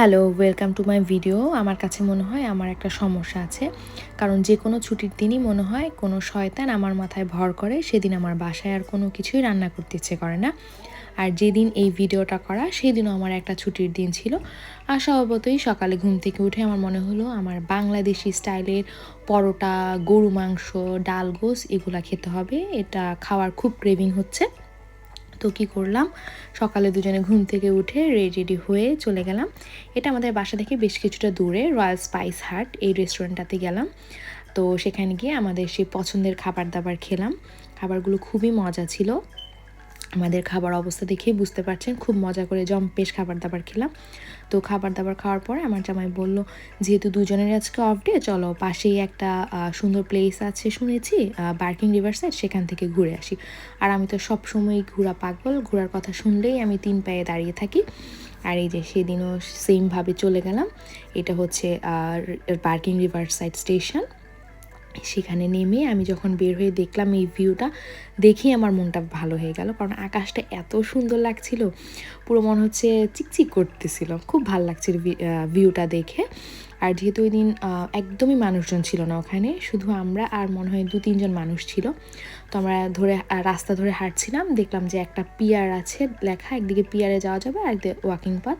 Hello, welcome to my video. আমার কাছে মনে হয় আমার একটা সমস্যা আছে। কারণ যে কোনো ছুটির দিনই মনে হয় কোনো শয়তান আমার মাথায় ভর করে, সেদিন আমার বাসায় আর কোনো কিছুই রান্না করতে ইচ্ছে করে না। আর যেদিন এই ভিডিওটা করা সেদিনও আমার একটা ছুটির দিন ছিল। আর স্বভাবতই সকালে ঘুম থেকে উঠে আমার মনে হলো আমার বাংলাদেশি স্টাইলের পরোটা, গরু মাংস, ডাল গোস এগুলা খেতে হবে। এটা খাওয়ার খুব ক্রেভিং হচ্ছে। তো কী করলাম, সকালে দুজনে ঘুম থেকে উঠে রেডি হয়ে চলে গেলাম। এটা আমাদের বাসা থেকে বেশ কিছুটা দূরে, রয়্যাল স্পাইস হাট এই রেস্টুরেন্টটাতে গেলাম। তো সেখানে গিয়ে আমাদের সেই পছন্দের খাবার দাবার খেলাম। খাবারগুলো খুবই মজা ছিল। আমাদের খাবার অবস্থা দেখেই বুঝতে পারছেন, খুব মজা করে জম্পেশ খাবার দাবার খেলাম। তো খাবার দাবার খাওয়ার পরে আমার জামাই বলল, যেহেতু দুজনের আজকে অফ ডে, চলো পাশেই একটা সুন্দর প্লেস আছে শুনেছি, বার্কিং রিভার সাইড, সেখান থেকে ঘুরে আসি। আর আমি তো সবসময় ঘোরা পাগল, ঘোরার কথা শুনলেই আমি 3 পায়ে দাঁড়িয়ে থাকি। আর এই যে সেদিনও সেমভাবে চলে গেলাম। এটা হচ্ছে বার্কিং রিভার সাইড স্টেশন। সেখানে নেমে আমি যখন বের হয়ে দেখলাম এই ভিউটা, দেখেই আমার মনটা ভালো হয়ে গেল। কারণ আকাশটা এত সুন্দর লাগছিল, পুরো মনে হচ্ছে চিকচিক করতেছিল, খুব ভালো লাগছিল ভিউটা দেখে। আর যেহেতু ওই দিন একদমই মানুষজন ছিল না ওখানে, শুধু আমরা আর মনে হয় 2-3 জন মানুষ ছিল। তো আমরা রাস্তা ধরে হাঁটছিলাম, দেখলাম যে একটা পিয়ার আছে লেখা, একদিকে পিয়ারে যাওয়া যাবে আর একদিকে ওয়াকিং পাথ।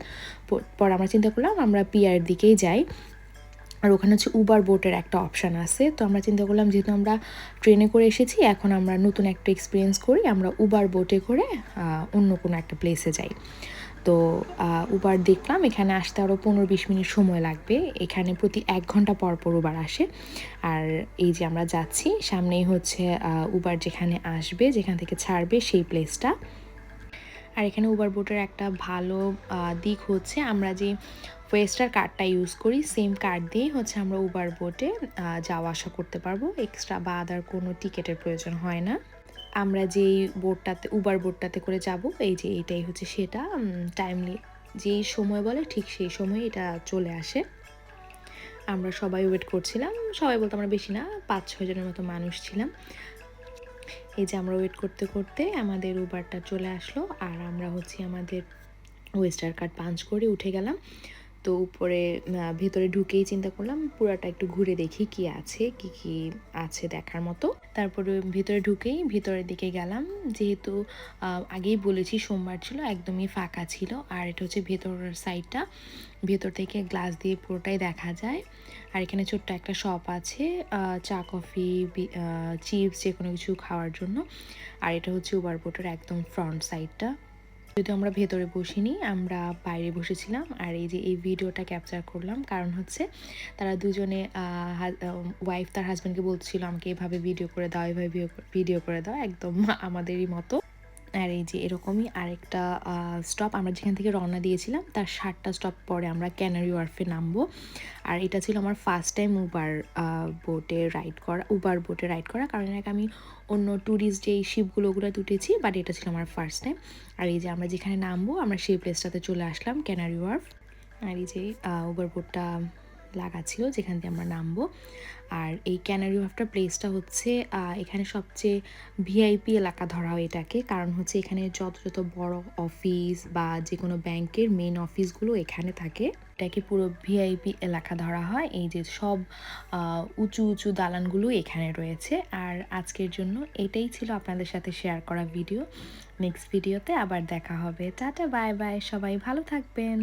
পর আমরা চিন্তা করলাম আমরা পিয়ারের দিকেই যাই। আর ওখানে হচ্ছে উবার বোটের একটা অপশান আছে। তো আমরা চিন্তা করলাম, যেহেতু আমরা ট্রেনে করে এসেছি, এখন আমরা নতুন একটা এক্সপিরিয়েন্স করি, আমরা উবার বোটে করে অন্য কোনো একটা প্লেসে যাই। তো উবার দেখলাম এখানে আসতে আরও 15-20 মিনিট সময় লাগবে। এখানে প্রতি 1 ঘন্টা পর পর উবার আসে। আর এই যে আমরা যাচ্ছি, সামনেই হচ্ছে উবার যেখানে আসবে, যেখান থেকে ছাড়বে সেই প্লেসটা। আর এখানে উবার বোটের একটা ভালো দিক হচ্ছে, আমরা যে ওয়েস্টার কার্ডটা ইউজ করি, সেম কার্ড দিয়েই হচ্ছে আমরা উবার বোটে যাওয়া আসা করতে পারবো। এক্সট্রা বা আদার কোনো টিকিটের প্রয়োজন হয় না। আমরা যেই বোটটাতে, উবার বোটটাতে করে যাব, এই যে এটাই হচ্ছে সেটা, টাইমলি যেই সময় বলে ঠিক সেই সময় এটা চলে আসে। আমরা সবাই ওয়েট করছিলাম, সবাই বলতে আমরা বেশি না, 5-6 জনের মতো মানুষ ছিলাম। এই যে আমরা ওয়েট করতে করতে আমাদের উবারটা চলে আসলো, আর আমরা হচ্ছে আমাদের ওয়েস্টার কার্ড পাঞ্চ করে উঠে গেলাম। তো উপরে ভেতরে ঢুকেই চিন্তা করলাম পুরাটা একটু ঘুরে দেখি কি আছে, কি আছে দেখার মতো। তারপরে ভেতরে ঢুকেই ভেতরের দিকে গেলাম। যেহেতু আগেই বলেছি সোমবার ছিল, একদমই ফাঁকা ছিল। আর এটা হচ্ছে ভেতরের সাইডটা, ভেতর থেকে গ্লাস দিয়ে পুরোটাই দেখা যায়। আর এখানে ছোট্ট একটা শপ আছে, চা কফি চিপস যে কোনো কিছু খাওয়ার জন্য। আর এটা হচ্ছে উবার বোটের একদম ফ্রন্ট সাইডটা। যদিও আমরা ভেতরে বসিনি, আমরা বাইরে বসেছিলাম। আর এই যে এই ভিডিওটা ক্যাপচার করলাম কারণ হচ্ছে তারা দুজনে ওয়াইফ তার হাজব্যান্ডকে বলছিল আমাকে এভাবে ভিডিও করে দাও, এভাবে ভিডিও করে দাও, একদম আমাদেরই মতো। আর এই যে এরকমই আরেকটা স্টপ, আমরা যেখান থেকে রওনা দিয়েছিলাম তার 7টা স্টপ পরে আমরা ক্যানারি ওয়ার্ফে নামবো। আর এটা ছিল আমার ফার্স্ট টাইম উবার বোটে রাইড করা, কারণ এর আগে আমি অন্য ট্যুরিস্ট যেই শিপগুলো উঠেছি, বাট এটা ছিল আমার ফার্স্ট টাইম। আর এই যে আমরা যেখানে নামবো, আমরা সেই প্লেসটাতে চলে আসলাম, ক্যানারি ওয়ার্ফ। আর এই যে উবার বোটটা লাগা ছিল যেখান দিয়ে আমরা নামবো। আর এই ক্যানারি ওয়ার্ফটা প্লেসটা হচ্ছে এখানে সবচেয়ে ভিআইপি এলাকা ধরা হয় এটাকে, কারণ হচ্ছে এখানে যত বড় অফিস বা যে কোনো ব্যাংকের মেন অফিসগুলো এখানে থাকে। এটাকে পুরো ভিআইপি এলাকা ধরা হয়। এই যে সব উঁচু উঁচু দালানগুলো এখানে রয়েছে। আর আজকের জন্য এটাই ছিল আপনাদের সাথে শেয়ার করা ভিডিও। নেক্সট ভিডিওতে আবার দেখা হবে। টাটা, বাই বাই, সবাই ভালো থাকবেন।